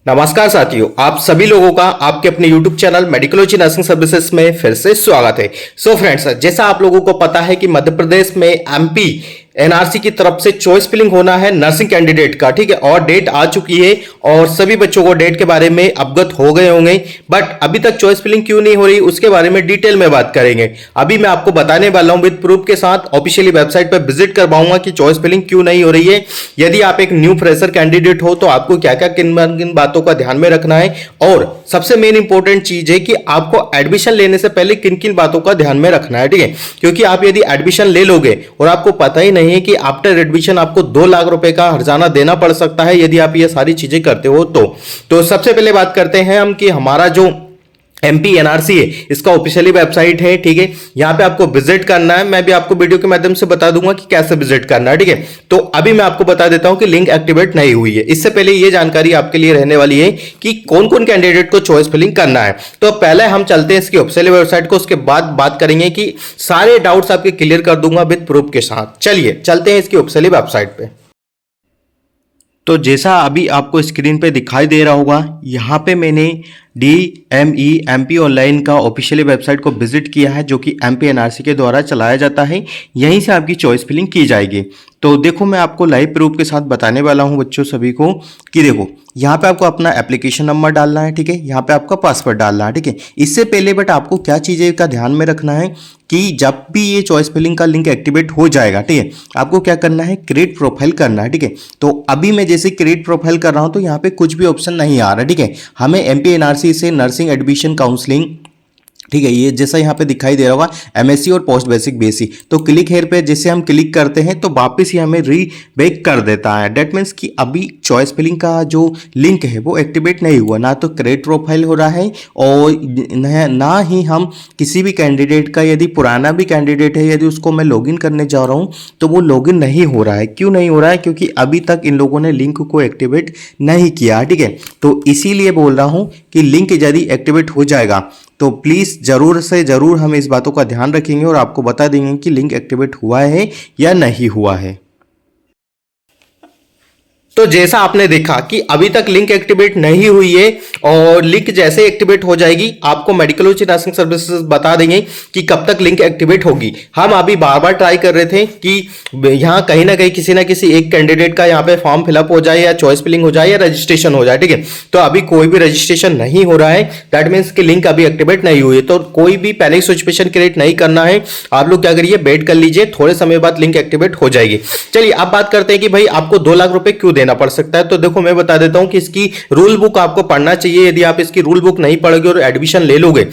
नमस्कार साथियों, आप सभी लोगों का आपके अपने YouTube चैनल मेडिकोलॉजी नर्सिंग सर्विसेज में फिर से स्वागत है। सो फ्रेंड्स, जैसा आप लोगों को पता है कि मध्य प्रदेश में एमपी एनआरसी की तरफ से चॉइस फिलिंग होना है नर्सिंग कैंडिडेट का, ठीक है। और डेट आ चुकी है और सभी बच्चों को डेट के बारे में अवगत हो गए होंगे, बट अभी तक चॉइस फिलिंग क्यों नहीं हो रही उसके बारे में डिटेल में बात करेंगे। अभी मैं आपको बताने वाला हूं विद प्रूफ के साथ, ऑफिशियली वेबसाइट पर विजिट करवाऊंगा कि चॉइस फिलिंग क्यों नहीं हो रही है। यदि आप एक न्यू फ्रेशर कैंडिडेट हो तो आपको क्या क्या किन बातों का ध्यान में रखना है, और सबसे मेन इंपॉर्टेंट चीज है कि आपको एडमिशन लेने से पहले किन किन बातों का ध्यान में रखना है, ठीक है। क्योंकि आप यदि एडमिशन ले लोगे और आपको पता ही नहीं है कि आफ्टर एडमिशन आपको 2 लाख रुपए का हर्जाना देना पड़ सकता है यदि आप ये सारी चीजें करते हो तो सबसे पहले बात करते हैं हम कि हमारा जो एमपी एनआरसी है इसका ऑफिशियली वेबसाइट है, ठीक है। यहां पे आपको विजिट करना है, मैं भी आपको वीडियो के माध्यम से बता दूंगा कि कैसे विजिट करना है, ठीक है। तो अभी मैं आपको बता देता हूं कि लिंक एक्टिवेट नहीं हुई है। इससे पहले ये जानकारी आपके लिए रहने वाली है कि कौन कौन कैंडिडेट को चॉइस फिलिंग करना है। तो पहले हम चलते हैं इसकी ऑफिशियली वेबसाइट को, उसके बाद बात करेंगे कि सारे डाउट्स आपके क्लियर कर दूंगा विद प्रूफ के साथ। चलिए चलते हैं इसकी ऑफिशियली वेबसाइट पे। तो जैसा अभी आपको स्क्रीन पे दिखाई दे रहा होगा, यहाँ पे मैंने DME-MP ऑनलाइन का ऑफिशियली वेबसाइट को विजिट किया है, जो कि MP NRC के द्वारा चलाया जाता है। यहीं से आपकी चॉइस फिलिंग की जाएगी। तो देखो, मैं आपको लाइव प्रूफ के साथ बताने वाला हूं बच्चों सभी को कि देखो, यहाँ पे आपको अपना एप्लीकेशन नंबर डालना है, ठीक है। यहाँ पे आपका पासवर्ड डालना है, ठीक है। इससे पहले बट आपको क्या चीज़ें का ध्यान में रखना है कि जब भी ये चॉइस फिलिंग का लिंक एक्टिवेट हो जाएगा, ठीक है, आपको क्या करना है, क्रिएट प्रोफाइल करना है, ठीक है। तो अभी मैं जैसे क्रिएट प्रोफाइल कर रहा हूँ तो यहाँ पे कुछ भी ऑप्शन नहीं आ रहा, ठीक है। हमें MP NRC से नर्सिंग एडमिशन काउंसलिंग, ठीक है, ये जैसा यहाँ पे दिखाई दे रहा होगा MSc और पोस्ट बेसिक BSc, तो क्लिक हेयर पे जैसे हम क्लिक करते हैं तो वापस ही हमें रीबैक कर देता है। डेट मीन्स कि अभी चॉइस फिलिंग का जो लिंक है वो एक्टिवेट नहीं हुआ, ना तो क्रिएट प्रोफाइल हो रहा है और ना ही हम किसी भी कैंडिडेट का, यदि पुराना भी कैंडिडेट है यदि उसको मैं लॉगिन करने जा रहा हूँ तो वो लॉगिन नहीं हो रहा है। क्यों नहीं हो रहा है? क्योंकि अभी तक इन लोगों ने लिंक को एक्टिवेट नहीं किया, ठीक है। तो इसीलिए बोल रहा हूँ कि लिंक यदि एक्टिवेट हो जाएगा तो प्लीज़ ज़रूर से ज़रूर हम इस बातों का ध्यान रखेंगे और आपको बता देंगे कि लिंक एक्टिवेट हुआ है या नहीं हुआ है। तो जैसा आपने देखा कि अभी तक लिंक एक्टिवेट नहीं हुई है, और लिंक जैसे एक्टिवेट हो जाएगी आपको मेडिकोलॉजी नर्सिंग सर्विसेज बता देंगे कि कब तक लिंक एक्टिवेट होगी। हम अभी बार बार ट्राई कर रहे थे कि यहाँ कहीं ना कहीं किसी ना किसी एक कैंडिडेट का यहाँ पे फॉर्म फिलअप हो जाए या चॉइस फिलिंग हो जाए या रजिस्ट्रेशन हो जाए, ठीक है। तो अभी कोई भी रजिस्ट्रेशन नहीं हो रहा है, दैट मीन्स कि लिंक अभी एक्टिवेट नहीं हुई है। तो कोई भी पैनिक सिचुएशन क्रिएट नहीं करना है। आप लोग क्या करिए, वेट कर लीजिए, थोड़े समय बाद लिंक एक्टिवेट हो जाएगी। चलिए अब बात करते हैं कि भाई आपको 2 लाख रुपए क्यों देना पड़ सकता है। तो देखो, मैं बता देता हूं कि इसकी रूल बुक आपको पढ़ना चाहिए। यदि आप इसकी रूल बुक नहीं पढ़ोगे और एडमिशन ले लोगे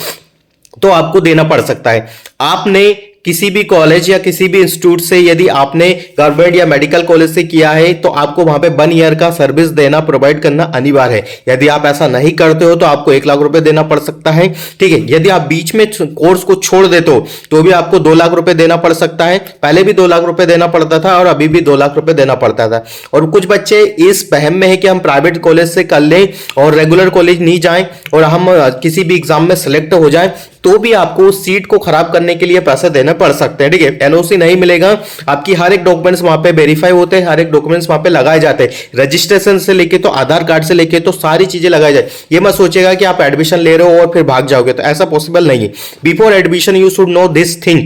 तो आपको देना पड़ सकता है। आपने किसी भी कॉलेज या किसी भी इंस्टीट्यूट से, यदि आपने गवर्नमेंट या मेडिकल कॉलेज से किया है तो आपको वहां पे 1 ईयर का सर्विस देना, प्रोवाइड करना अनिवार्य है। यदि आप ऐसा नहीं करते हो तो आपको 1 लाख रुपए देना पड़ सकता है, ठीक है। यदि आप बीच में कोर्स को छोड़ देते हो तो भी आपको 2 लाख रुपए देना पड़ सकता है। पहले भी 2 लाख रुपए देना पड़ता था और अभी भी 2 लाख रुपए देना पड़ता था। और कुछ बच्चे इस वहम में है कि हम प्राइवेट कॉलेज से कर लें और रेगुलर कॉलेज नहीं जाएं और हम किसी भी एग्जाम में सिलेक्ट हो जाएं तो भी आपको उस सीट को खराब करने के लिए पैसे देने पड़ सकते हैं, ठीक है। एनओसी नहीं मिलेगा, आपकी हर एक डॉक्यूमेंट्स वहां पे वेरीफाई होते हैं, हर एक डॉक्यूमेंट्स वहां पे लगाए जाते हैं, रजिस्ट्रेशन से लेके तो आधार कार्ड से लेके तो सारी चीजें लगाई जाए। ये मत सोचेगा कि आप एडमिशन ले रहे हो और फिर भाग जाओगे, तो ऐसा पॉसिबल नहीं है। Before admission you should know this thing,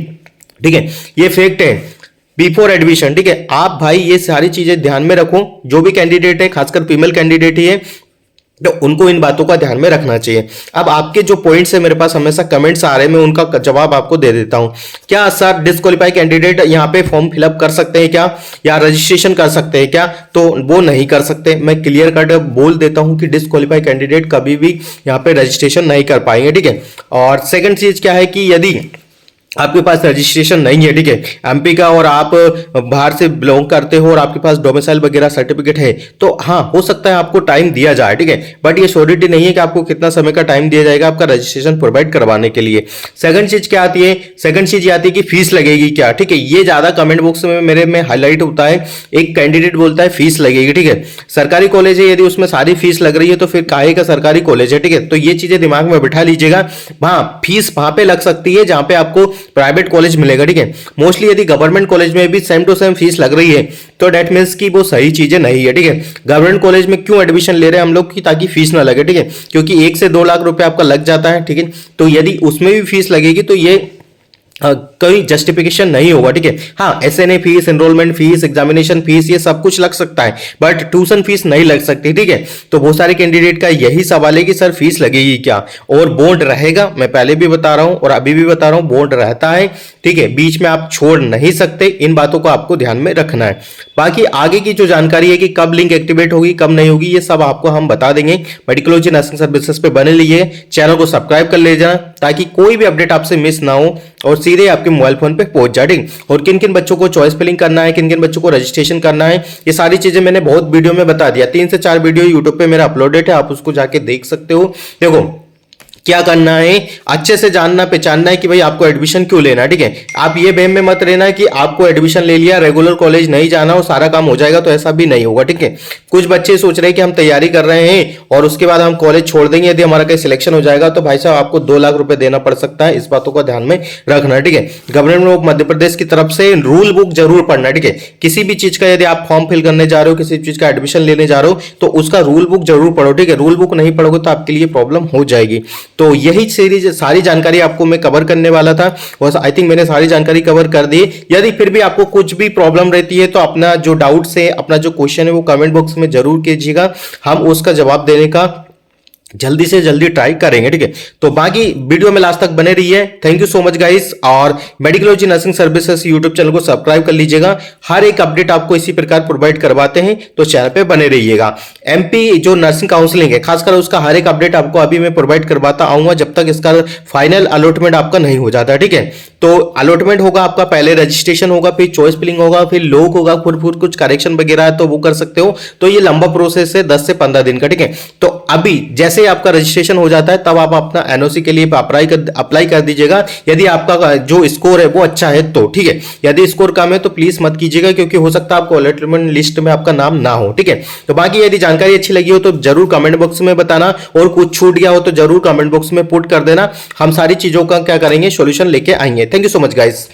ठीक है, ये फैक्ट है। बिफोर एडमिशन, ठीक है, आप भाई ये सारी चीजें ध्यान में रखो। जो भी कैंडिडेट है, खासकर फीमेल कैंडिडेट ही है, तो उनको इन बातों का ध्यान में रखना चाहिए। अब आपके जो पॉइंट्स है, मेरे पास हमेशा कमेंट्स आ रहे हैं, मैं उनका जवाब आपको दे देता हूं। क्या सर डिस्क्वालीफाई कैंडिडेट यहाँ पे फॉर्म फिलअप कर सकते हैं क्या, या रजिस्ट्रेशन कर सकते हैं क्या? तो वो नहीं कर सकते। मैं क्लियर कट बोल देता हूं कि डिस्क्वालीफाई कैंडिडेट कभी भी यहाँ पे रजिस्ट्रेशन नहीं कर पाएंगे, ठीक है। और सेकेंड चीज क्या है कि यदि आपके पास रजिस्ट्रेशन नहीं है, ठीक है, एमपी का, और आप बाहर से बिलोंग करते हो और आपके पास डोमिसाइल वगैरह सर्टिफिकेट है, तो हाँ हो सकता है आपको टाइम दिया जाए, ठीक है। बट ये श्योरिटी नहीं है कि आपको कितना समय का टाइम दिया जाएगा आपका रजिस्ट्रेशन प्रोवाइड करवाने के लिए। सेकंड चीज क्या आती है? सेकंड चीज ये आती है कि फीस लगेगी क्या, ठीक है। ये ज्यादा कमेंट बॉक्स में मेरे में हाईलाइट होता है। एक कैंडिडेट बोलता है फीस लगेगी, ठीक है। सरकारी कॉलेज है, यदि उसमें सारी फीस लग रही है तो फिर काहे का सरकारी कॉलेज है, ठीक है। तो ये चीजें दिमाग में बिठा लीजिएगा। हाँ, फीस वहां पे लग सकती है जहां पे आपको प्राइवेट कॉलेज मिलेगा, ठीक है। मोस्टली यदि गवर्नमेंट कॉलेज में भी सेम टू सेम फीस लग रही है तो डेट मीन्स की वो सही चीजें नहीं है, ठीक है। गवर्नमेंट कॉलेज में क्यों एडमिशन ले रहे हैं हम लोग की, ताकि फीस ना लगे, ठीक है, क्योंकि 1 से 2 लाख रुपए आपका लग जाता है, ठीक है। तो यदि उसमें भी फीस लगेगी तो ये कोई जस्टिफिकेशन नहीं होगा, ठीक है। हाँ, SNA fees, enrolment fees, examination fees, ये सब कुछ लग सकता है, बट ट्यूशन फीस नहीं लग सकती, ठीक है। तो बहुत सारे कैंडिडेट का यही सवाल है कि सर फीस लगेगी क्या, और बॉन्ड रहेगा। मैं पहले भी बता रहा हूं और अभी भी बता रहा हूं, बॉन्ड रहता है, ठीक है। बीच में आप छोड़ नहीं सकते, इन बातों को आपको ध्यान में रखना है। बाकी आगे की जो जानकारी है कि कब लिंक एक्टिवेट होगी कब नहीं होगी, ये सब आपको हम बता देंगे। मेडिकोलॉजी नर्सिंग सर्विसेज पे बने रहिए, चैनल को सब्सक्राइब कर लीजिए ताकि कोई भी अपडेट आपसे मिस ना हो और सीधे आपके मोबाइल फोन पे पहुंच जाए, ठीक। और किन किन बच्चों को चॉइस फिलिंग करना है, किन किन बच्चों को रजिस्ट्रेशन करना है, ये सारी चीजें मैंने बहुत वीडियो में बता दिया। 3 से 4 वीडियो यूट्यूब पे मेरा अपलोडेड है, आप उसको जाके देख सकते हो। देखो क्या करना है, अच्छे से जानना पहचानना है कि भाई आपको एडमिशन क्यों लेना है, ठीक है। आप ये बहम में मत रहना कि आपको एडमिशन ले लिया, रेगुलर कॉलेज नहीं जाना और सारा काम हो जाएगा, तो ऐसा भी नहीं होगा, ठीक है। कुछ बच्चे सोच रहे हैं कि हम तैयारी कर रहे हैं और उसके बाद हम कॉलेज छोड़ देंगे, यदि हमारा कहीं सिलेक्शन हो जाएगा तो भाई साहब आपको 2 लाख रुपए देना पड़ सकता है। इस बातों का ध्यान में रखना, ठीक है। गवर्नमेंट ऑफ मध्य प्रदेश की तरफ से रूल बुक जरूर पढ़ना, ठीक है। किसी भी चीज का यदि आप फॉर्म फिल करने जा रहे हो, किसी चीज का एडमिशन लेने जा रहे हो तो उसका रूल बुक जरूर पढ़ो, ठीक है। रूल बुक नहीं पढ़ोगे तो आपके लिए प्रॉब्लम हो जाएगी। तो यही सारी जानकारी आपको मैं कवर करने वाला था और आई थिंक मैंने सारी जानकारी कवर कर दी। यदि फिर भी आपको कुछ भी प्रॉब्लम रहती है तो अपना जो डाउट्स है, अपना जो क्वेश्चन है वो कमेंट बॉक्स में जरूर कीजिएगा, हम उसका जवाब देने का जल्दी से जल्दी ट्राई करेंगे, ठीक है। तो बाकी वीडियो में लास्ट तक बने रहिए। Thank you so much guys, और मेडिकोलॉजी नर्सिंग सर्विसेज यूट्यूब चैनल को सब्सक्राइब कर लीजिएगा। हर एक अपडेट आपको इसी प्रकार प्रोवाइड करवाते हैं, तो चैनल पे बने रहिएगा। एमपी जो नर्सिंग काउंसलिंग है खासकर उसका हर एक अपडेट आपको अभी मैं प्रोवाइड करवाता आऊंगा जब तक इसका फाइनल अलॉटमेंट आपका नहीं हो जाता, ठीक है। तो अलॉटमेंट होगा आपका, पहले रजिस्ट्रेशन होगा, फिर चॉइस फिलिंग होगा, फिर लोग होगा, फिर कुछ करेक्शन वगैरह है तो वो कर सकते हो। तो ये लंबा प्रोसेस है, 10 से 15 दिन का, ठीक है। तो अभी जैसे आपका रजिस्ट्रेशन हो जाता है तब आप अपना एनओसी के लिए अप्लाई कर दीजिएगा। यदि आपका जो स्कोर है वो अच्छा है तो, ठीक है। यदि स्कोर कम है तो प्लीज मत कीजिएगा, क्योंकि हो सकता है आपको अलॉटमेंट लिस्ट में आपका नाम ना हो, ठीक है। तो बाकी यदि जानकारी अच्छी लगी हो तो जरूर कमेंट बॉक्स में बताना, और कुछ छूट गया हो तो जरूर कमेंट बॉक्स में पुट कर देना। हम सारी चीजों का क्या करेंगे, सॉल्यूशन लेके आएंगे। Thank you so much guys.